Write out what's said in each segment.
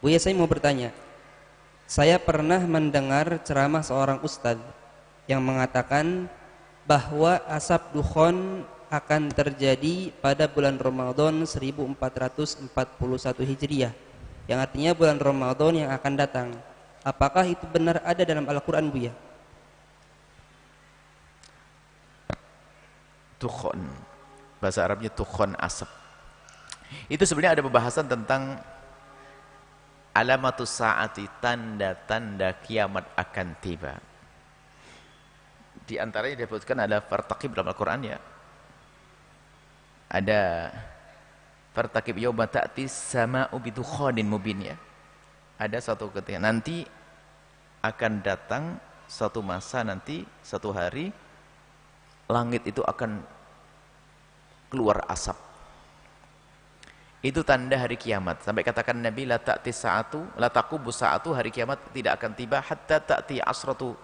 Buya, saya mau bertanya. Saya pernah mendengar ceramah seorang ustadz yang mengatakan bahwa asap dukhon akan terjadi pada bulan Ramadan 1441 Hijriah, yang artinya bulan Ramadan yang akan datang. Apakah itu benar ada dalam Al-Quran, Buya? Dukhon, bahasa Arabnya dukhon, asap. Itu sebenarnya ada pembahasan tentang alamatus saati, tanda-tanda kiamat akan tiba. Di antaranya disebutkan ada fartaqib dalam Al-Quran ya. Ada fartaqib yawma ta'ti sama'u bidukhanin mubin ya. Ada satu ketika nanti akan datang satu masa, nanti satu hari langit itu akan keluar asap. Itu tanda hari kiamat. Sampai katakan Nabi, la ta'ti sa'atu, la taqubu sa'atu, hari kiamat tidak akan tiba hatta ta'ti asratu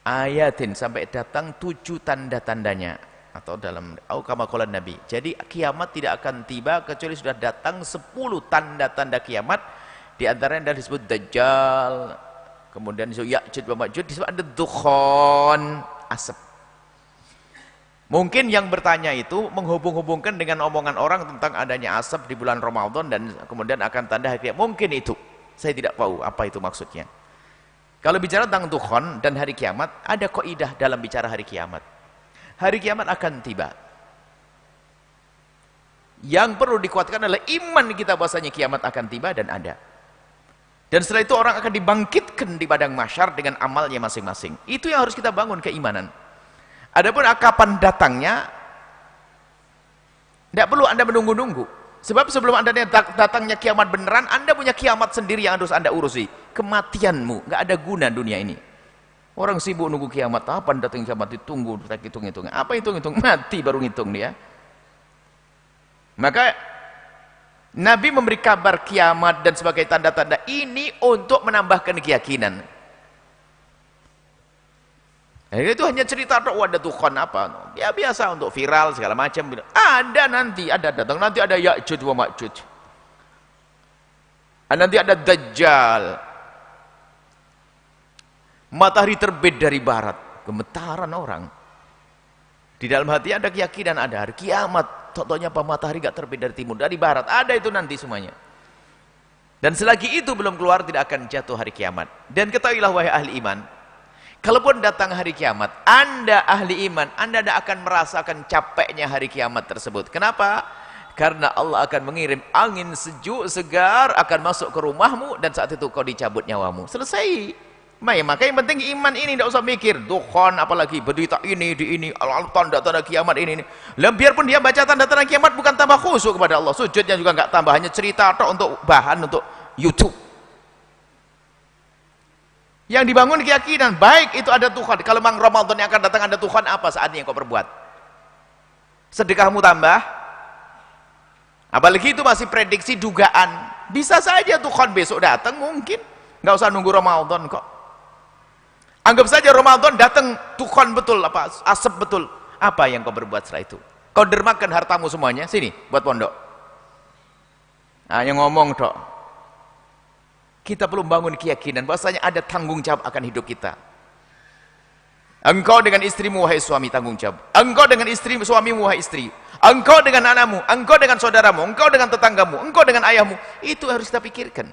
ayatin, sampai datang 7 tanda-tandanya. Atau dalam kama qala Nabi. Jadi kiamat tidak akan tiba kecuali sudah datang 10 tanda-tanda kiamat. Di antaranya disebut Dajjal, kemudian disebut Ya'juj wa Ma'juj, disebut ada dukhon, asap. Mungkin yang bertanya itu menghubung-hubungkan dengan omongan orang tentang adanya asap di bulan Ramadan dan kemudian akan tanda hari kiamat. Mungkin itu. Saya tidak tahu apa itu maksudnya. Kalau bicara tentang dukhon dan hari kiamat, ada kaidah dalam bicara hari kiamat. Hari kiamat akan tiba. Yang perlu dikuatkan adalah iman kita bahwasanya kiamat akan tiba dan ada. Dan setelah itu orang akan dibangkitkan di padang mahsyar dengan amalnya masing-masing. Itu yang harus kita bangun, keimanan. Adapun kapan datangnya, tidak perlu Anda menunggu-nunggu. Sebab sebelum Anda datangnya kiamat beneran, Anda punya kiamat sendiri yang harus Anda urusi. Kematianmu, nggak ada guna dunia ini. Orang sibuk nunggu kiamat, apa datang kiamat ditunggu, hitung-hitung. Apa hitung-hitung? Mati baru ngitung dia. Maka Nabi memberi kabar kiamat dan sebagai tanda-tanda ini untuk menambahkan keyakinan. Itu hanya cerita ada dukhon apa? Ya biasa untuk viral segala macam. Ada nanti, ada datang nanti ada Ya'juj wa Ma'juj. Nanti ada Dajjal. Matahari terbit dari barat, gemetaran orang. Di dalam hati ada keyakinan ada hari kiamat. Contohnya apa? Matahari gak terbit dari timur, dari barat. Ada itu nanti semuanya. Dan selagi itu belum keluar, tidak akan jatuh hari kiamat. Dan ketahuilah wahai ahli iman, kalaupun datang hari kiamat, Anda ahli iman, Anda tidak akan merasakan capeknya hari kiamat tersebut. Kenapa? Karena Allah akan mengirim angin sejuk, segar, akan masuk ke rumahmu, dan saat itu kau dicabut nyawamu. Selesai. Maka yang penting iman ini, tidak usah mikir dukhon apalagi berita ini di ini tanda-tanda kiamat ini. Biarpun dia baca tanda-tanda kiamat bukan tambah khusyuk kepada Allah, sujudnya juga enggak tambah, hanya cerita atau untuk bahan untuk YouTube. Yang dibangun keyakinan baik itu ada Tuhan. Kalau memang Ramadan yang akan datang ada Tuhan, apa saatnya yang kau perbuat? Sedekahmu tambah, apalagi itu masih prediksi dugaan, bisa saja Tuhan besok datang, mungkin nggak usah nunggu Ramadan kok. Anggap saja Ramadan datang Tuhan betul, apa asap betul, apa yang kau berbuat setelah itu? Kau dermakan hartamu semuanya sini buat pondok. Hanya ngomong dok. Kita perlu bangun keyakinan bahwasanya ada tanggung jawab akan hidup kita. Engkau dengan istrimu wahai suami tanggung jawab. Engkau dengan istri suamimu wahai istri. Engkau dengan anakmu, engkau dengan saudaramu, engkau dengan tetanggamu, engkau dengan ayahmu. Itu harus kita pikirkan.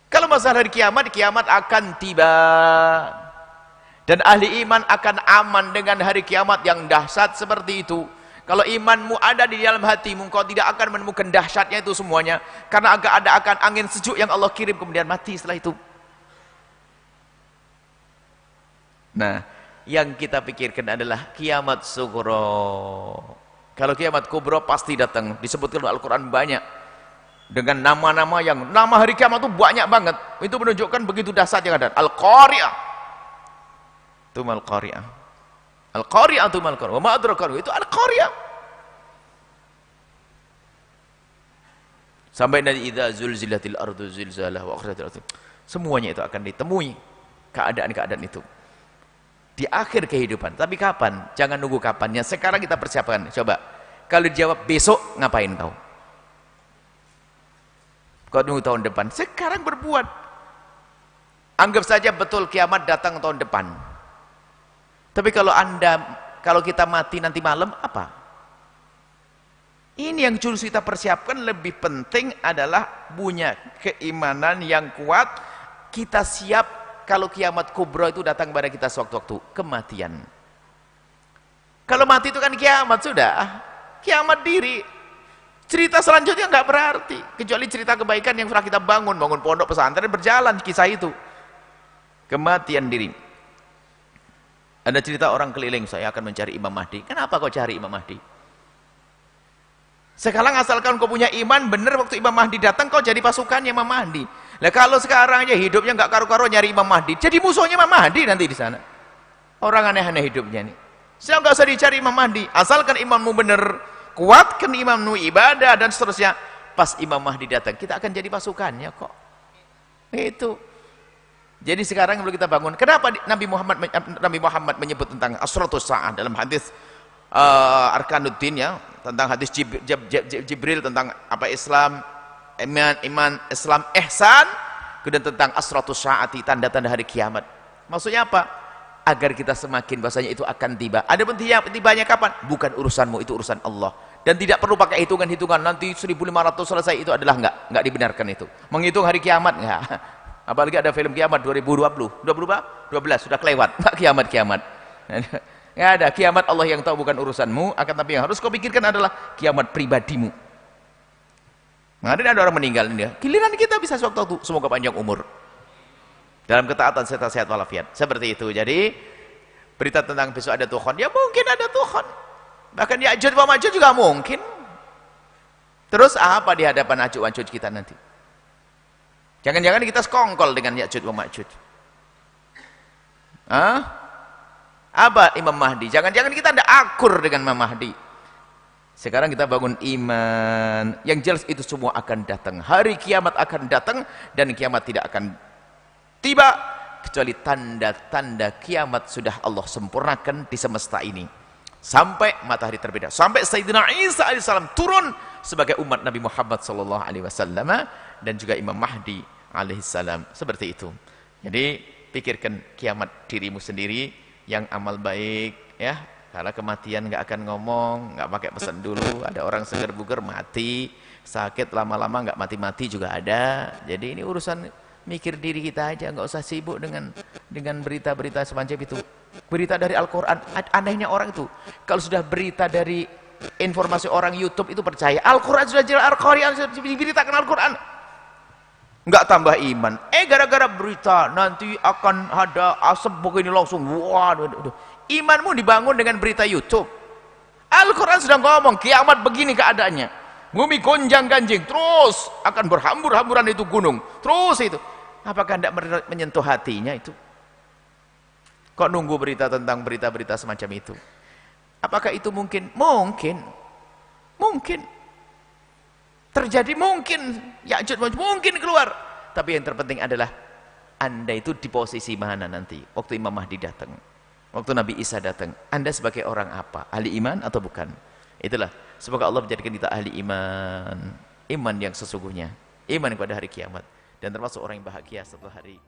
Kalau masalah hari kiamat, kiamat akan tiba. Dan ahli iman akan aman dengan hari kiamat yang dahsyat seperti itu. Kalau imanmu ada di dalam hatimu, kau tidak akan menemukan dahsyatnya itu semuanya. Karena akan angin sejuk yang Allah kirim kemudian mati setelah itu. Nah, yang kita pikirkan adalah kiamat sughra. Kalau kiamat kubra pasti datang. Disebutkan dalam Al-Quran banyak. Dengan nama-nama yang, nama hari kiamat itu banyak banget. Itu menunjukkan begitu dahsyat yang ada. Al-Qari'ah. Itu Al-Qari'ah. Al-Qari'ah itu Al-Qari'ah. Wa ma adraka itu Al-Qari'ah. Sampai nanti idza zulzilatil ardu zilzalaha wa akhrajatil ardu. Semuanya itu akan ditemui keadaan-keadaan itu. Di akhir kehidupan. Tapi kapan? Jangan nunggu kapannya. Sekarang kita persiapkan. Coba. Kalau dijawab besok, ngapain kau? Kau nunggu tahun depan. Sekarang berbuat. Anggap saja betul kiamat datang tahun depan. Tapi kalau kita mati nanti malam, apa? Ini yang harus kita persiapkan. Lebih penting adalah punya keimanan yang kuat. Kita siap kalau kiamat kubra itu datang pada kita sewaktu-waktu. Kematian. Kalau mati itu kan kiamat sudah. Kiamat diri. Cerita selanjutnya nggak berarti. Kecuali cerita kebaikan yang sudah kita bangun. Bangun pondok pesantren, berjalan kisah itu. Kematian diri. Ada cerita orang keliling, saya akan mencari Imam Mahdi. Kenapa kau cari Imam Mahdi? Sekarang asalkan kau punya iman, benar waktu Imam Mahdi datang, kau jadi pasukannya Imam Mahdi. Nah kalau sekarang aja hidupnya nggak karu-karu nyari Imam Mahdi, jadi musuhnya Imam Mahdi nanti di sana. Orang aneh-aneh hidupnya nih. Saya nggak usah dicari Imam Mahdi, asalkan imanmu benar, kuatkan imanmu ibadah dan seterusnya. Pas Imam Mahdi datang, kita akan jadi pasukannya kok. Itu. Jadi sekarang perlu kita bangun. Kenapa Nabi Muhammad menyebut tentang asratus sa'ah dalam hadis Arkanuddin ya, tentang hadis Jibril tentang apa Islam, iman, Islam, ihsan, kemudian tentang asratus sa'ati, tanda-tanda hari kiamat. Maksudnya apa? Agar kita semakin bahasanya itu akan tiba. Ada pun tibanya kapan? Bukan urusanmu, itu urusan Allah. Dan tidak perlu pakai hitungan-hitungan nanti 1500 selesai, itu adalah enggak dibenarkan itu. Menghitung hari kiamat enggak. Apalagi ada film kiamat 2012 sudah kelewat, enggak kiamat. Enggak ada kiamat, Allah yang tahu, bukan urusanmu. Akan tapi yang harus kau pikirkan adalah kiamat pribadimu. Ada orang meninggal ini, giliran kita bisa sewaktu-waktu. Semoga panjang umur dalam ketaatan serta sehat walafiat. Seperti itu. Jadi berita tentang besok ada Tuhan, ya mungkin ada Tuhan. Bahkan Ya'juj wa Ma'juj juga mungkin. Terus apa di hadapan Ya'juj wa Ma'juj kita nanti? Jangan-jangan kita sekongkol dengan Ya'juj wa Ma'juj. Apa Imam Mahdi? Jangan-jangan kita tidak akur dengan Imam Mahdi. Sekarang kita bangun iman. Yang jelas itu semua akan datang. Hari kiamat akan datang dan kiamat tidak akan tiba kecuali tanda-tanda kiamat sudah Allah sempurnakan di semesta ini. Sampai matahari terbit, sampai Sayyidina Isa alaihissalam turun sebagai umat Nabi Muhammad sallallahu alaihi wasallam, dan juga Imam Mahdi alaihissalam. Seperti itu. Jadi pikirkan kiamat dirimu sendiri yang amal baik ya. Karena kematian nggak akan ngomong, nggak pakai pesan dulu. Ada orang seger buger mati, sakit lama-lama nggak mati-mati juga ada. Jadi ini urusan mikir diri kita aja, nggak usah sibuk dengan berita-berita semacam itu. Berita dari Al-Quran, anehnya orang itu kalau sudah berita dari informasi orang YouTube itu percaya. Al-Quran sudah jelas, Al-Quran sudah diberitakan Al-Quran, nggak tambah iman. Gara-gara berita nanti akan ada asap begini langsung, waduh. Imanmu dibangun dengan berita YouTube. Al-Quran sudah ngomong kiamat begini keadaannya, bumi gonjang ganjing, terus akan berhambur-hamburan itu gunung, terus itu. Apakah tidak menyentuh hatinya itu? Kok nunggu berita tentang berita-berita semacam itu? Apakah itu mungkin? Mungkin terjadi, mungkin Ya'juj mungkin keluar. Tapi yang terpenting adalah Anda itu di posisi mana nanti waktu Imam Mahdi datang, waktu Nabi Isa datang. Anda sebagai orang apa? Ahli iman atau bukan? Itulah, semoga Allah menjadikan kita ahli iman yang sesungguhnya, iman kepada hari kiamat, dan termasuk orang yang bahagia setelah hari